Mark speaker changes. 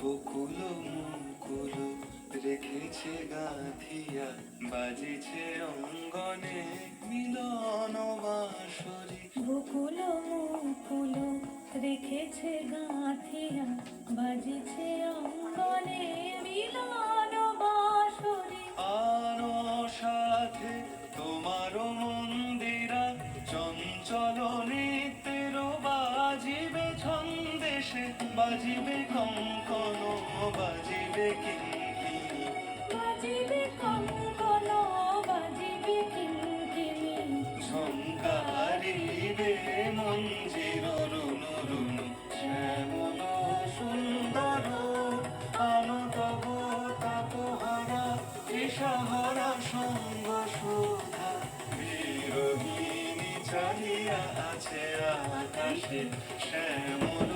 Speaker 1: বকুল মুকুল রেখেছে গাঁথিয়া, বাজিছে অঙ্গনে মিলন বাঁশরি।
Speaker 2: বকুল মুকুল রেখেছে গাঁথিয়া, বাজিছে অঙ্গনে মিলন বাঁশরি।
Speaker 1: আনো সাথে তোমার মন্দিরা, চঞ্চল নৃত্যের বাজিবে ছন্দেশে, বাজিবে কঙ্কন, বাজিবে কিঙ্কিণী।
Speaker 2: বাজিবে কঙ্কন, বাজিবে কিঙ্কিণী।
Speaker 1: ঝঙ্কারিবে মঞ্জির রুনু রুনু, শ্যামল সুন্দর আনো তব তাপহারা, তৃষাহারা সঙ্গ সুধা। বিরোহিণী চালিয়া আছে আকাশে, শ্যামল